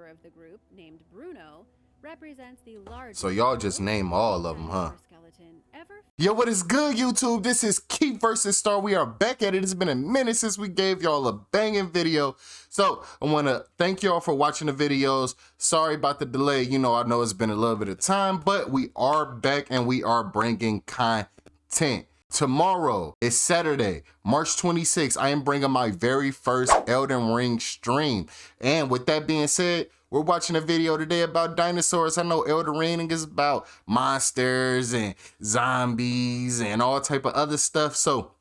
member of the group, named Bruno, represents the largest. So y'all just name all of them, huh? Skeleton ever. Yo, what is good, YouTube? This is Keith versus Star. We are back at it. It's been a minute since we gave y'all a banging video. So I want to thank y'all for watching the videos. Sorry about the delay. You know, I know it's been a little bit of time, but we are back and we are bringing content. Tomorrow is Saturday, March 26th. I am bringing my very first Elden Ring stream. And with that being said, we're watching a video today about dinosaurs. I know Elden Ring is about monsters and zombies and all type of other stuff. So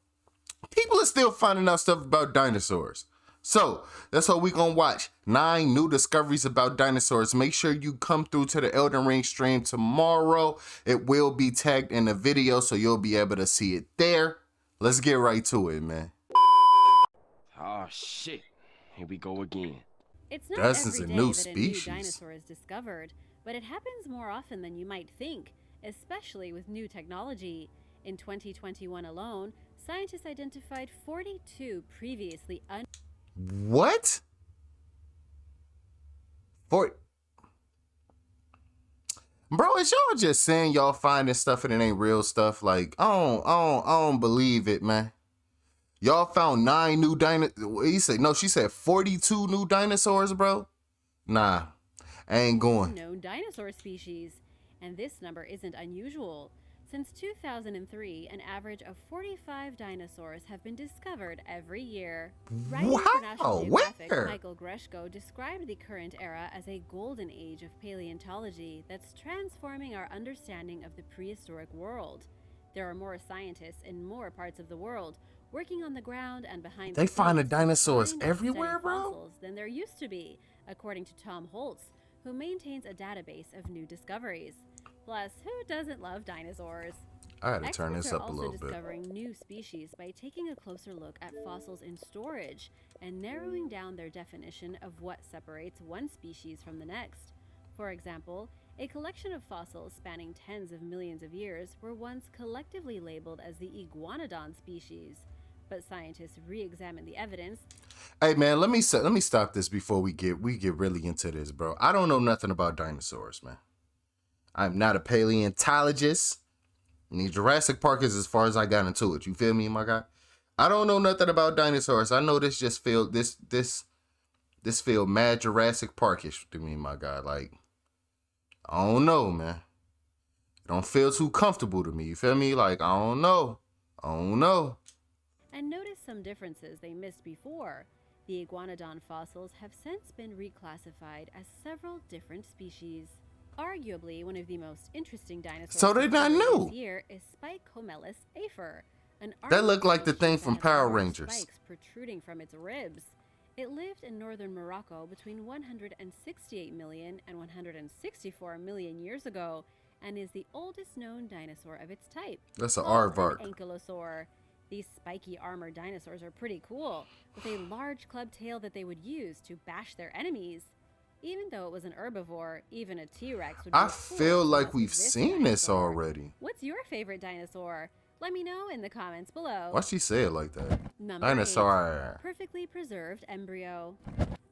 people are still finding out stuff about dinosaurs. So that's what we're gonna watch. 9 new discoveries about dinosaurs. Make sure you come through to the Elden Ring stream tomorrow. It will be tagged in the video, so you'll be able to see it there. Let's get right to it, man. Oh shit, here we go again. It's not Dozens every of day new that species. a new dinosaur is discovered, but it happens more often than you might think, especially with new technology. In 2021 alone, scientists identified 42 previously What? Bro, is y'all just saying y'all finding stuff and it ain't real stuff? Like, I don't believe it, man. Y'all found 9 new she said 42 new dinosaurs, bro? Nah, I ain't going. known dinosaur species, and this number isn't unusual. Since 2003, an average of 45 dinosaurs have been discovered every year. Writing for National Geographic, where? Michael Greshko described the current era as a golden age of paleontology that's transforming our understanding of the prehistoric world. There are more scientists in more parts of the world working on the ground and behind They the find the scenes dinosaurs to find everywhere, steady bro? fossils than there used to be, according to Tom Holtz, who maintains a database of new discoveries. Plus, who doesn't love dinosaurs? I had to turn Experts this are up a also little bit. discovering new species by taking a closer look at fossils in storage and narrowing down their definition of what separates one species from the next. For example, a collection of fossils spanning tens of millions of years were once collectively labeled as the iguanodon species. But scientists re-examined the evidence. Hey man, let me stop this before we get really into this, bro. I don't know nothing about dinosaurs, man. I'm not a paleontologist. And Jurassic Park is as far as I got into it. You feel me, my guy? I don't know nothing about dinosaurs. I know this just feel this feel mad Jurassic Parkish to me, my guy. Like, I don't know, man. It don't feel too comfortable to me. You feel me? Like, I don't know. And notice some differences they missed before. The iguanodon fossils have since been reclassified as several different species. Arguably, one of the most interesting dinosaurs So they're not new. this year is Spikecomelus afer, an That looked like the thing that from had Power large Rangers. spikes protruding from its ribs. It lived in northern Morocco between 168 million and 164 million years ago, and is the oldest known dinosaur of its type. That's an called aardvark. an ankylosaur. These spiky armored dinosaurs are pretty cool, with a large club tail that they would use to bash their enemies. Even though it was an herbivore, even a T-Rex would be I cool feel to like mess we've with this seen this dinosaur. already. What's your favorite dinosaur? Let me know in the comments below. Why she say it like that? Number Dinosaur. 8, perfectly preserved embryo.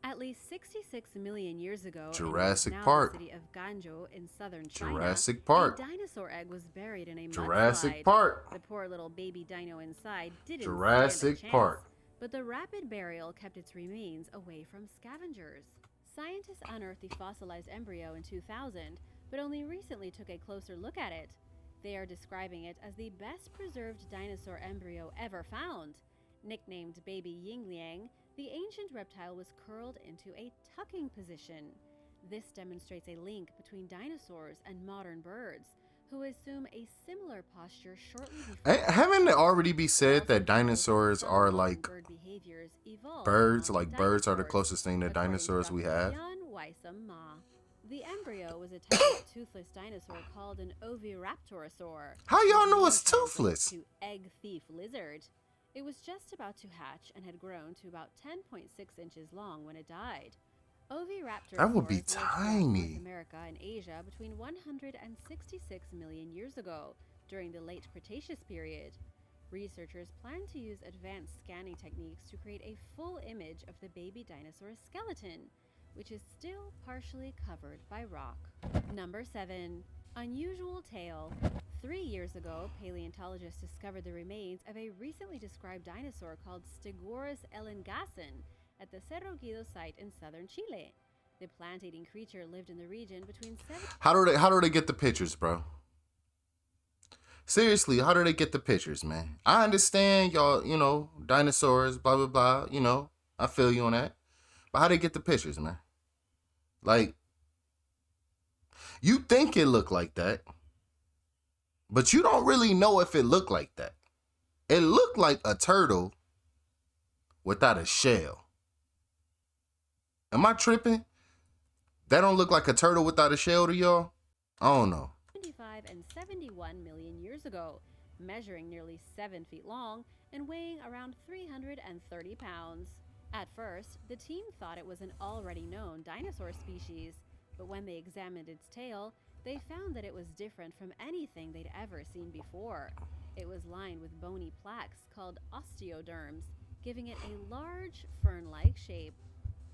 At least 66 million years ago, Jurassic in what is now Park. the city of Ganzhou in southern China, Jurassic Park. a dinosaur egg was buried in a Jurassic mudslide. Park. The poor little baby dino inside didn't Jurassic stand a chance, Park. but the rapid burial kept its remains away from scavengers. Scientists unearthed the fossilized embryo in 2000, but only recently took a closer look at it. They are describing it as the best preserved dinosaur embryo ever found. Nicknamed Baby Yingliang, the ancient reptile was curled into a tucking position. This demonstrates a link between dinosaurs and modern birds, who assume a similar posture shortly before. Haven't it already be said that dinosaurs are like bird behaviors evolved birds? along Like with birds are the dinosaurs, closest thing to according dinosaurs we Dr. have. Jan Weissam Ma. The embryo was a type of toothless dinosaur called an oviraptorosaur. How y'all which know it's translates toothless? to egg thief lizard. It was just about to hatch and had grown to about 10.6 inches long when it died. Oviraptorosaurs That would be lived throughout tiny. North America and Asia between 166 million years ago during the late Cretaceous period. Researchers plan to use advanced scanning techniques to create a full image of the baby dinosaur's skeleton. which is still partially covered by rock. Number 7. Unusual tail. 3 years ago, paleontologists discovered the remains of a recently described dinosaur called Stegosaurus elengasen at the Cerro Guido site in southern Chile. The plant-eating creature lived in the region between 7... How do they get the pictures, bro? Seriously, how do they get the pictures, man? I understand y'all, you know, dinosaurs, blah, blah, blah, you know. I feel you on that. But how they get the pictures, man? Like, you think it looked like that, but you don't really know if it looked like that. It looked like a turtle without a shell. Am I tripping? That don't look like a turtle without a shell to y'all? I don't know. 25 and 71 million years ago, measuring nearly 7 feet long and weighing around 330 pounds. At first, the team thought it was an already known dinosaur species, but when they examined its tail, they found that it was different from anything they'd ever seen before. It was lined with bony plaques called osteoderms, giving it a large, fern-like shape.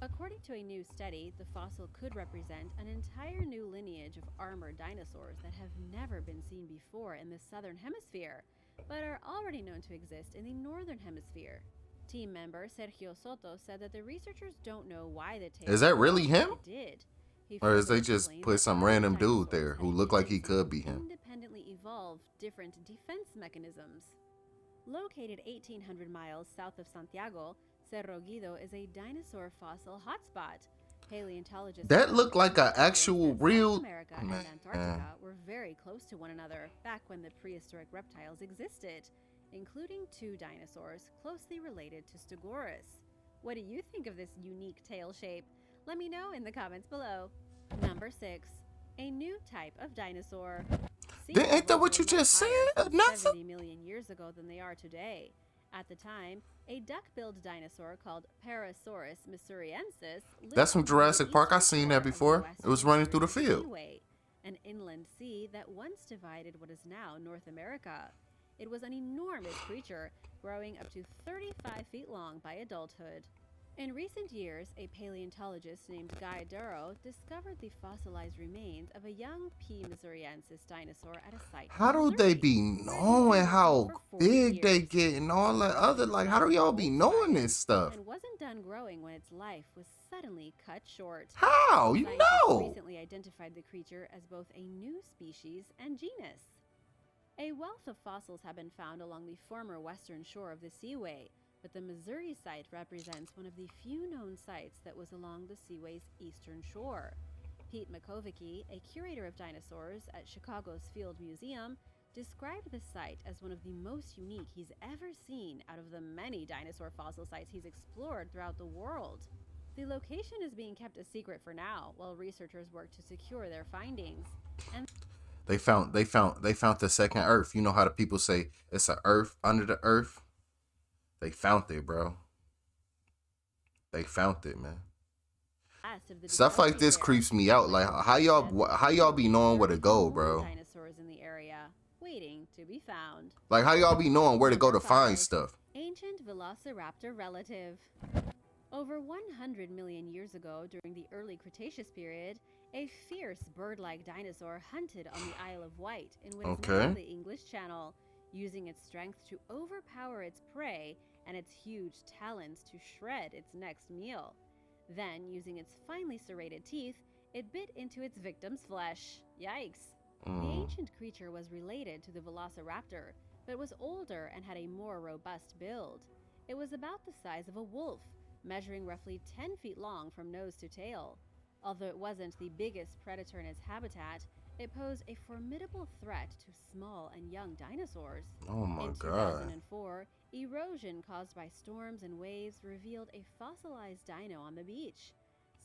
According to a new study, the fossil could represent an entire new lineage of armored dinosaurs that have never been seen before in the southern hemisphere, but are already known to exist in the northern hemisphere. Team member Sergio Soto said that the researchers don't know why the tail... Is that really him? Did. Or is they just put some random dude there who looked like he could be him? Independently evolved different defense mechanisms. Located 1,800 miles south of Santiago, Cerro Guido is a dinosaur fossil hotspot. Paleontologists that looked like an actual real... South America and Antarctica were very close to one another back when the prehistoric reptiles existed, including 2 dinosaurs closely related to Stegosaurus. What do you think of this unique tail shape? Let me know in the comments below. Number 6. A new type of dinosaur. Ain't that what you just said? 70 million years ago than they are today. At the time, a duck-billed dinosaur called Parasaurus missouriensis That's from Jurassic Park. I seen that before. It was running through the field. An inland sea that once divided what is now North America. It was an enormous creature, growing up to 35 feet long by adulthood. In recent years, a paleontologist named Guy Duro discovered the fossilized remains of a young P. missouriensis dinosaur at a site. How do they be knowing how big they get and all that other, like, how do y'all be knowing this stuff? And wasn't done growing when its life was suddenly cut short. How? You Scientists know? recently identified the creature as both a new species and genus. A wealth of fossils have been found along the former western shore of the Seaway, but the Missouri site represents one of the few known sites that was along the Seaway's eastern shore. Pete Makovicky, a curator of dinosaurs at Chicago's Field Museum, described the site as one of the most unique he's ever seen out of the many dinosaur fossil sites he's explored throughout the world. The location is being kept a secret for now, while researchers work to secure their findings. And They found the second Earth. You know how the people say it's an Earth under the Earth? They found it, bro. They found it, man. Stuff like this creeps me out. Like, how y'all be knowing where to go, bro? Dinosaurs in the area, waiting to be found. Like, how y'all be knowing where to go to find stuff? Ancient velociraptor relative. Over 100 million years ago, during the early Cretaceous period, a fierce bird-like dinosaur hunted on the Isle of Wight in what is now the English Channel, using its strength to overpower its prey and its huge talons to shred its next meal. Then, using its finely serrated teeth, it bit into its victim's flesh. Yikes! The ancient creature was related to the velociraptor, but was older and had a more robust build. It was about the size of a wolf, measuring roughly 10 feet long from nose to tail. Although it wasn't the biggest predator in its habitat, it posed a formidable threat to small and young dinosaurs. Oh my In God. 2004, erosion caused by storms and waves revealed a fossilized dino on the beach.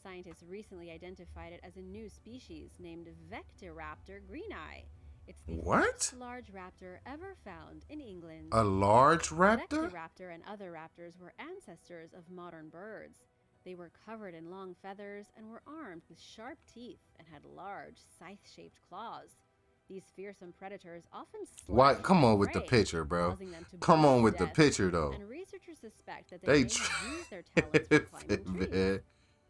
Scientists recently identified it as a new species named Vectiraptor greeneye. It's the first large raptor ever found in England. A large raptor? Vectiraptor and other raptors were ancestors of modern birds. They were covered in long feathers and were armed with sharp teeth and had large, scythe-shaped claws. These fearsome predators often Why? Come on with the picture, bro. Come on with the picture, though. And researchers suspect that they may have used their talons for climbing trees.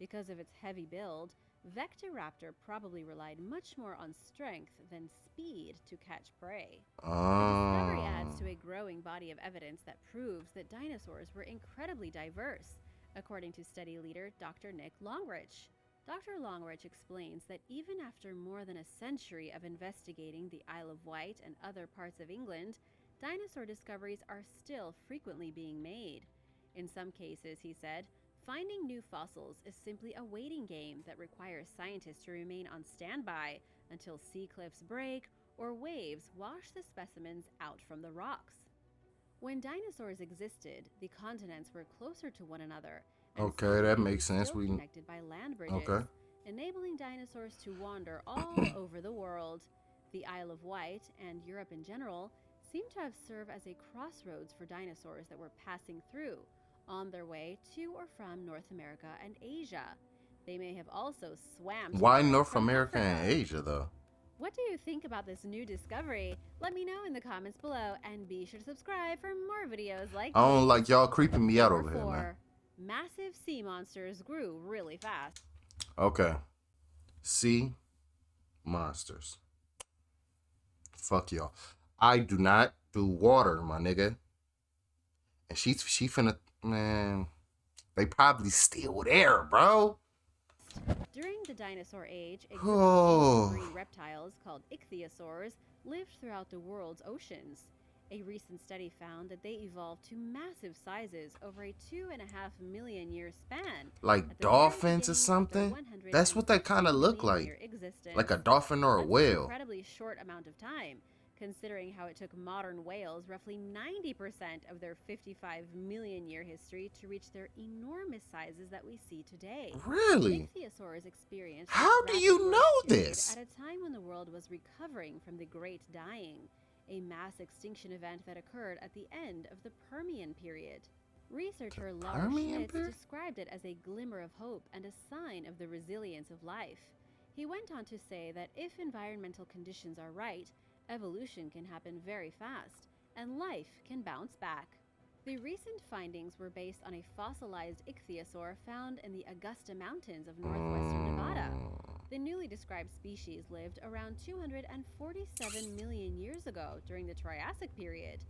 Because of its heavy build, Vectoraptor probably relied much more on strength than speed to catch prey. The discovery adds to a growing body of evidence that proves that dinosaurs were incredibly diverse, according to study leader Dr. Nick Longrich. Dr. Longrich explains that even after more than a century of investigating the Isle of Wight and other parts of England, dinosaur discoveries are still frequently being made. In some cases, he said, finding new fossils is simply a waiting game that requires scientists to remain on standby until sea cliffs break or waves wash the specimens out from the rocks. When dinosaurs existed, the continents were closer to one another. And Okay, that makes sense. Still connected by land bridges, enabling dinosaurs to wander all over the world. The Isle of Wight and Europe in general seem to have served as a crossroads for dinosaurs that were passing through, on their way to or from North America and Asia. They may have also swam. Why North America and Asia, though? What do you think about this new discovery? Let me know in the comments below, and be sure to subscribe for more videos like I don't these. like y'all creeping me out Number over here, 4. man. Massive sea monsters grew really fast. Okay. Sea monsters. Fuck y'all. I do not do water, my nigga. And she finna, man, they probably still there, bro. During the dinosaur age, a group Oh. of marine reptiles called ichthyosaurs lived throughout the world's oceans. A recent study found that they evolved to massive sizes over a 2.5 million year span. Like at the very dolphins or beginning of their something? That's what they kind of 150 look million year like. existence. Like a dolphin or a That's an whale. incredibly short amount of time, considering how it took modern whales roughly 90% of their 55 million year history to reach their enormous sizes that we see today. Really? Ichthyosaurs experienced How this do you rapid know growth period this? at a time when the world was recovering from the Great Dying, a mass extinction event that occurred at the end of the Permian period. Researcher Lars Permian Schmitz period? described it as a glimmer of hope and a sign of the resilience of life. He went on to say that if environmental conditions are right, evolution can happen very fast, and life can bounce back. The recent findings were based on a fossilized ichthyosaur found in the Augusta Mountains of northwestern Nevada. The newly described species lived around 247 million years ago during the Triassic period.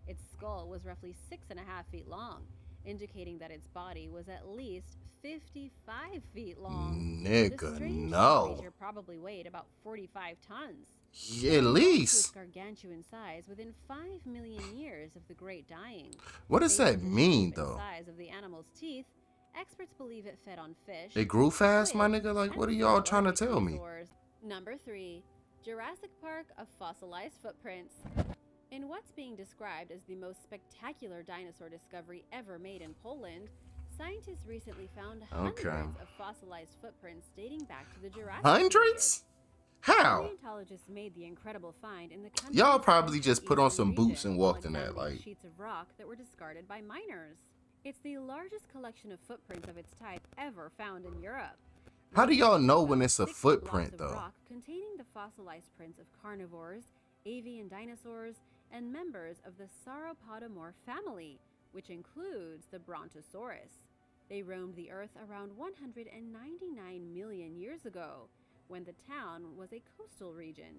Its skull was roughly 6.5 feet long, indicating that its body was at least 55 feet long. The Nigga, strange no. creature probably weighed about 45 tons. Yeah, at least. Its gargantuan size within 5 million years of the Great Dying. What does Based that on the mean, shape and though? size of the animal's teeth, experts believe it fed on fish. They grew fast, my squid, nigga? Like, what are and y'all similar trying to tell me? ichthyosaurs. Number 3. Jurassic Park of fossilized footprints. In what's being described as the most spectacular dinosaur discovery ever made in Poland, scientists recently found hundreds of fossilized footprints dating back to the Jurassic Hundreds? How? Paleontologists made the incredible find in the Y'all probably just put on eastern some boots region and while walked in that, examining like. sheets of rock that were discarded by miners. It's the largest collection of footprints of its type ever found in Europe. How do y'all know when it's a 60 footprint, blocks of though? rock containing the fossilized prints of carnivores, avian dinosaurs, and members of the sauropodomorph family, which includes the Brontosaurus. They roamed the Earth around 199 million years ago, when the town was a coastal region.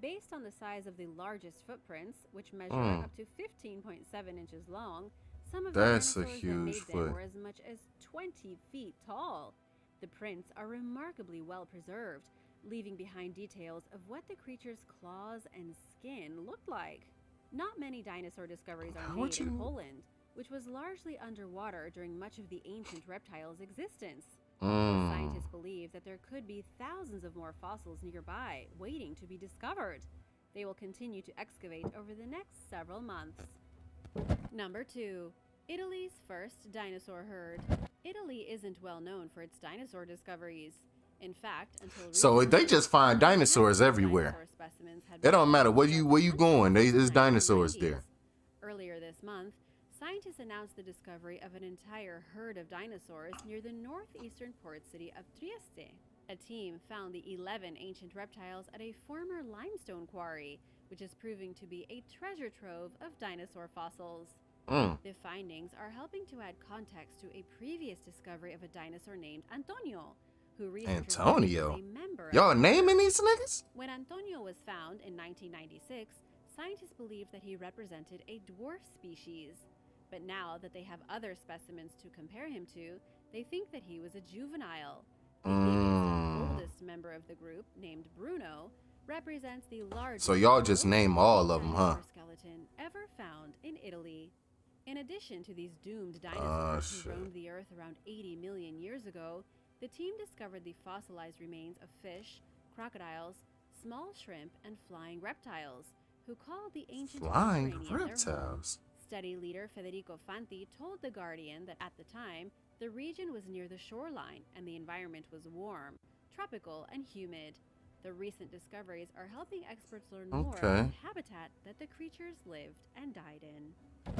Based on the size of the largest footprints, which measure up to 15.7 inches long, some of the That's a dinosaurs that huge made foot. them were as much as 20 feet tall. The prints are remarkably well preserved, leaving behind details of what the creature's claws and skin looked like. Not many dinosaur discoveries are How made would in you- Poland, which was largely underwater during much of the ancient reptile's existence. Mm. Scientists believe that there could be thousands of more fossils nearby, waiting to be discovered. They will continue to excavate over the next several months. Number 2. Italy's first dinosaur herd. Italy isn't well known for its dinosaur discoveries. In fact, until So recently, they just find dinosaurs everywhere. dinosaur specimens had It been don't matter where found you going. There's since the dinosaurs 1990s. there. Earlier this month, scientists announced the discovery of an entire herd of dinosaurs near the northeastern port city of Trieste. A team found the 11 ancient reptiles at a former limestone quarry, which is proving to be a treasure trove of dinosaur fossils. Mm. The findings are helping to add context to a previous discovery of a dinosaur named Antonio, who researchers believe was Antonio. a member of Y'all the naming group. these niggas? When Antonio was found in 1996, scientists believed that he represented a dwarf species. But now that they have other specimens to compare him to, they think that he was a juvenile. The biggest and oldest member of the group, named Bruno, represents the largest So y'all just and most name all of complete 'em, huh? dinosaur skeleton ever found in Italy. In addition to these doomed dinosaurs who shit. roamed the earth around 80 million years ago, the team discovered the fossilized remains of fish, crocodiles, small shrimp, and flying reptiles, who called the ancient Flying Mediterranean their home. reptiles. Study leader Federico Fanti told The Guardian that at the time, the region was near the shoreline and the environment was warm, tropical, and humid. The recent discoveries are helping experts learn more Okay. about the habitat that the creatures lived and died in.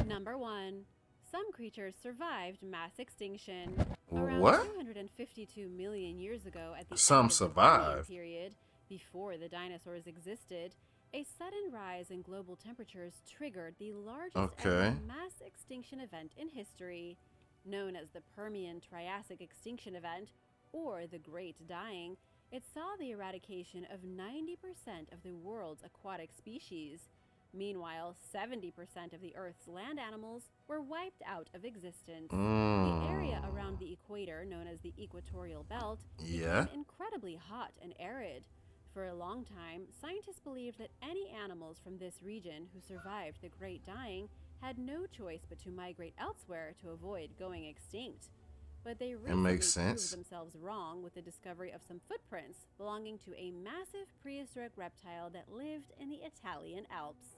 Number 1. Some creatures survived mass extinction. Around What? 252 million years ago at the Some end of the Permian survived. period, before the dinosaurs existed, a sudden rise in global temperatures triggered the largest Okay. ever mass extinction event in history. Known as the Permian-Triassic Extinction Event, or the Great Dying, it saw the eradication of 90% of the world's aquatic species. Meanwhile, 70% of the Earth's land animals were wiped out of existence. The area around the equator, known as the equatorial belt, Yeah. became incredibly hot and arid. For a long time, scientists believed that any animals from this region who survived the Great Dying had no choice but to migrate elsewhere to avoid going extinct. But they recently makes sense. proved themselves wrong with the discovery of some footprints belonging to a massive prehistoric reptile that lived in the Italian Alps.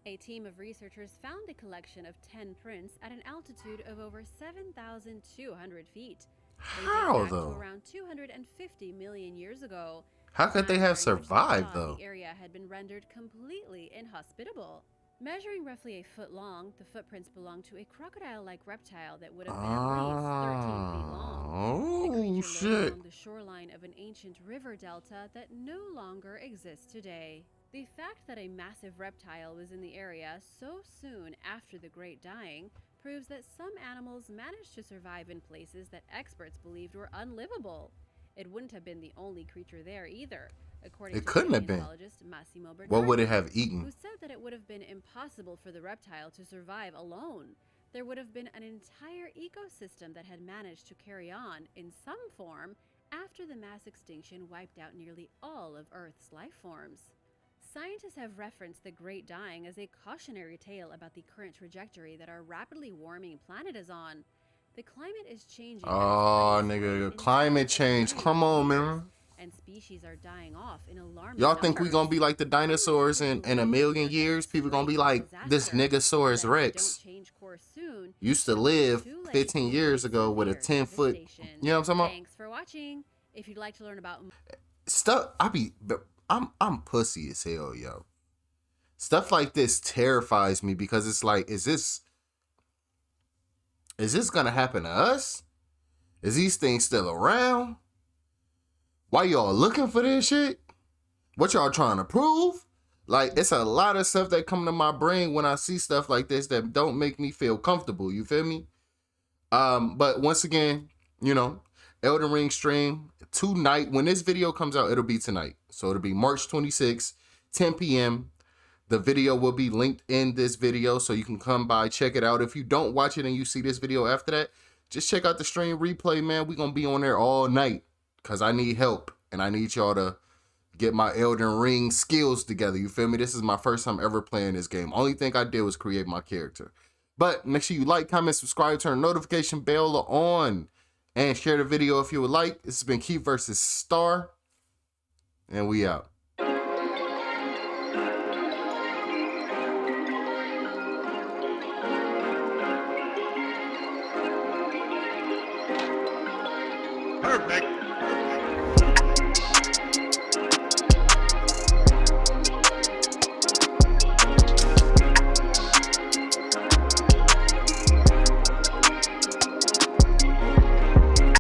A team of researchers found a collection of 10 prints at an altitude of over 7,200 feet. They date How back to though? around 250 million years ago. How could they have Time during which they survived thought though? The area had been rendered completely inhospitable. Measuring roughly a foot long, the footprints belonged to a crocodile-like reptile that would have been at least 13 feet long. The Oh creature lived shit. along the shoreline of an ancient river delta that no longer exists today. The fact that a massive reptile was in the area so soon after the Great Dying proves that some animals managed to survive in places that experts believed were unlivable. It wouldn't have been the only creature there either, according It to couldn't have been. paleontologist Massimo Bernardi, What would it have who eaten? said that it would have been impossible for the reptile to survive alone. There would have been an entire ecosystem that had managed to carry on in some form after the mass extinction wiped out nearly all of Earth's life forms. Scientists have referenced the Great Dying as a cautionary tale about the current trajectory that our rapidly warming planet is on. The climate is changing. at its Oh, greatest rate nigga, in climate thousands of change. millions Come of on, years, man. and species are dying off in alarming Y'all think we numbers. gonna be like the dinosaurs in a million An years? People gonna be extreme like this disaster. Niggasaurus But if we Rex. don't change course soon, Used to it'll be live too late 15 for years ago with a severe 10-foot. devastation. You know what I'm talking about? Thanks for watching. If you'd like to learn about Stuff. I'm pussy as hell, yo. Stuff like this terrifies me because it's like, is this gonna happen to us? Is these things still around? Why y'all looking for this shit? What y'all trying to prove? Like, it's a lot of stuff that come to my brain when I see stuff like this that don't make me feel comfortable. You feel me? But once again, you know, Elden Ring stream tonight. When this video comes out, it'll be tonight. So it'll be March 26th, 10 p.m. The video will be linked in this video, so you can come by, check it out. If you don't watch it and you see this video after that, just check out the stream replay, man. We're going to be on there all night because I need help, and I need y'all to get my Elden Ring skills together. You feel me? This is my first time ever playing this game. Only thing I did was create my character. But make sure you like, comment, subscribe, turn the notification bell on, and share the video if you would like. This has been Keith versus Star, and we out.